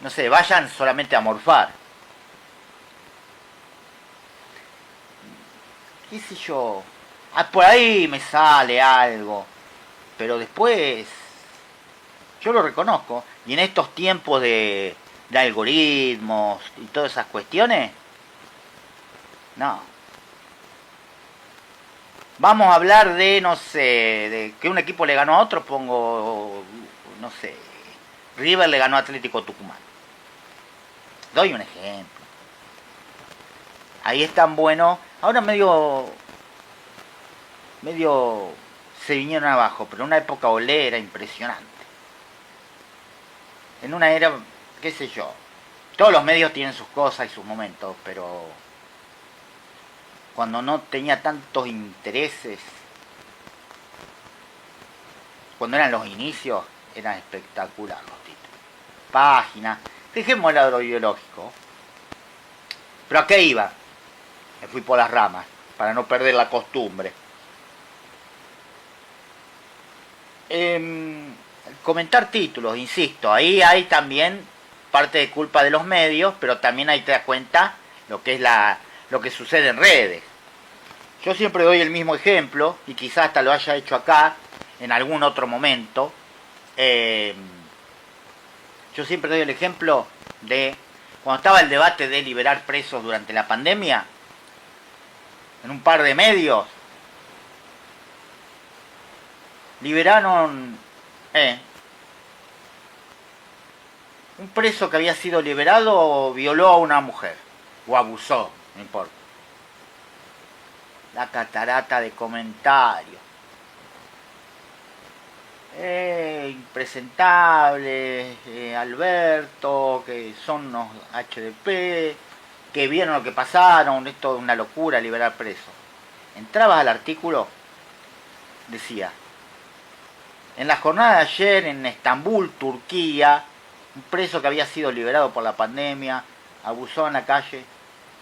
no sé, vayan solamente a morfar. ¿Qué sé yo? Por ahí me sale algo, pero después yo lo reconozco. Y en estos tiempos de algoritmos y todas esas cuestiones, no. Vamos a hablar de, no sé, de que un equipo le ganó a otro, pongo, no sé, River le ganó a Atlético Tucumán. Doy un ejemplo. Ahí es tan bueno. Ahora medio se vinieron abajo, pero en una época Olé era impresionante. En una era, qué sé yo, todos los medios tienen sus cosas y sus momentos, pero cuando no tenía tantos intereses, cuando eran los inicios, eran espectaculares los títulos. Páginas, dejemos el agrobiológico. ¿Pero a qué iba? Me fui por las ramas, para no perder la costumbre. Comentar títulos, insisto, ahí hay también parte de culpa de los medios, pero también ahí te das cuenta lo que es lo que sucede en redes. Yo siempre doy el mismo ejemplo, y quizás hasta lo haya hecho acá en algún otro momento. Yo siempre doy el ejemplo de cuando estaba el debate de liberar presos durante la pandemia, en un par de medios liberaron un preso que había sido liberado violó a una mujer o abusó, no importa. La catarata de comentarios, impresentables, Alberto, que son unos HDP, que vieron lo que pasaron, esto es una locura, liberar presos. Entrabas al artículo, decía, en la jornada de ayer en Estambul, Turquía, un preso que había sido liberado por la pandemia abusó en la calle.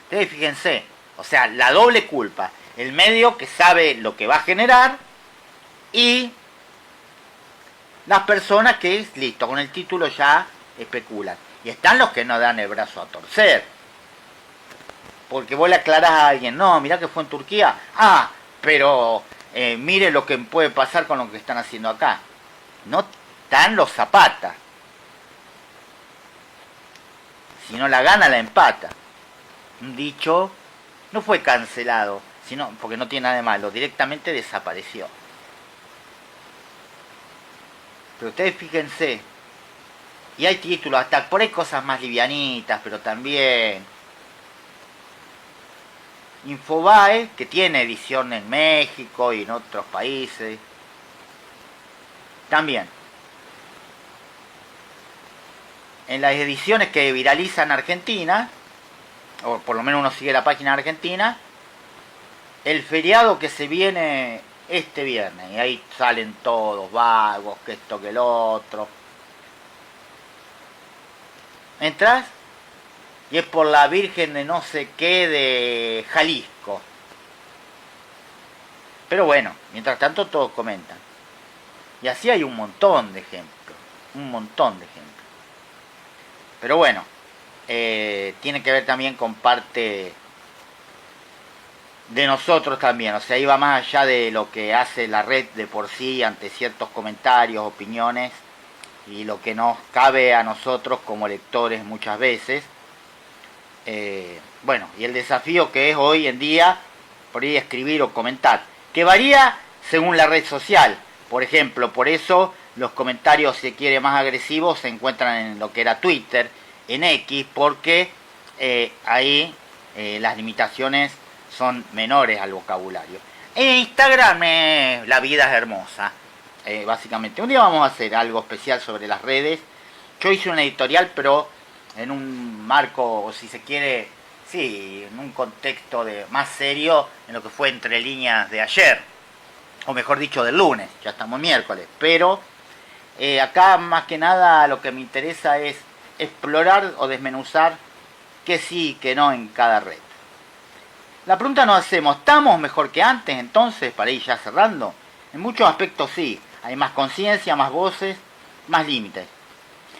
Ustedes fíjense, o sea, la doble culpa. El medio que sabe lo que va a generar y las personas que, listo, con el título ya especulan. Y están los que no dan el brazo a torcer. Porque vos le aclarás a alguien, no, mirá que fue en Turquía. Ah, pero mire lo que puede pasar con lo que están haciendo acá. No están los zapatas. Si no la gana, la empata. Un dicho no fue cancelado, sino porque no tiene nada de malo, directamente desapareció. Pero ustedes fíjense, y hay títulos, hasta por ahí cosas más livianitas, pero también Infobae, que tiene edición en México y en otros países, también en las ediciones que viralizan Argentina, o por lo menos uno sigue la página argentina, el feriado que se viene este viernes, y ahí salen todos vagos, que esto, que el otro. Entras y es por la Virgen de no sé qué de Jalisco. Pero bueno, mientras tanto todos comentan. Y así hay un montón de ejemplos, un montón de ejemplos. Pero bueno, tiene que ver también con parte de nosotros también, o sea, iba más allá de lo que hace la red de por sí ante ciertos comentarios, opiniones y lo que nos cabe a nosotros como lectores muchas veces. Bueno, y el desafío que es hoy en día por ahí escribir o comentar, que varía según la red social. Por ejemplo, por eso los comentarios, si quiere, más agresivos se encuentran en lo que era Twitter, en X, porque ahí las limitaciones son menores al vocabulario. En Instagram la vida es hermosa, básicamente. Un día vamos a hacer algo especial sobre las redes. Yo hice una editorial, pero en un marco, si se quiere, sí, en un contexto más serio, en lo que fue Entre Líneas de ayer, o mejor dicho del lunes, ya estamos miércoles. Pero acá más que nada lo que me interesa es explorar o desmenuzar qué sí y qué no en cada red. La pregunta nos hacemos, ¿estamos mejor que antes entonces, para ir ya cerrando? En muchos aspectos sí, hay más conciencia, más voces, más límites.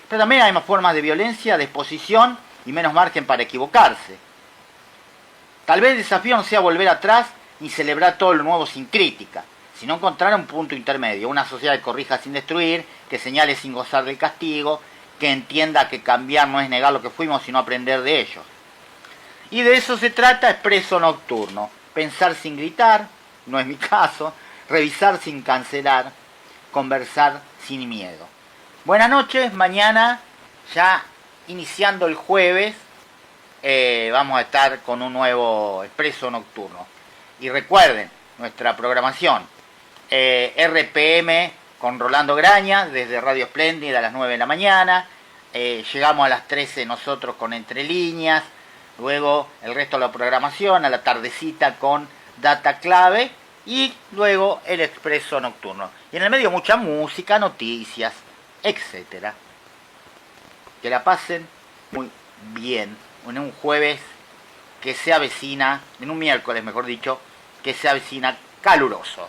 Pero también hay más formas de violencia, de exposición y menos margen para equivocarse. Tal vez el desafío no sea volver atrás y celebrar todo lo nuevo sin crítica, sino encontrar un punto intermedio, una sociedad que corrija sin destruir, que señale sin gozar del castigo, que entienda que cambiar no es negar lo que fuimos, sino aprender de ellos. Y de eso se trata Expreso Nocturno. Pensar sin gritar, no es mi caso. Revisar sin cancelar. Conversar sin miedo. Buenas noches, mañana, ya iniciando el jueves, vamos a estar con un nuevo Expreso Nocturno. Y recuerden, nuestra programación, RPM con Rolando Graña, desde Radio Espléndida a las 9 de la mañana. Llegamos a las 13 nosotros con Entre Líneas. Luego el resto de la programación a la tardecita con Data Clave y luego el Expreso Nocturno. Y en el medio mucha música, noticias, etcétera. Que la pasen muy bien en un jueves que se avecina, en un miércoles mejor dicho, que se avecina caluroso.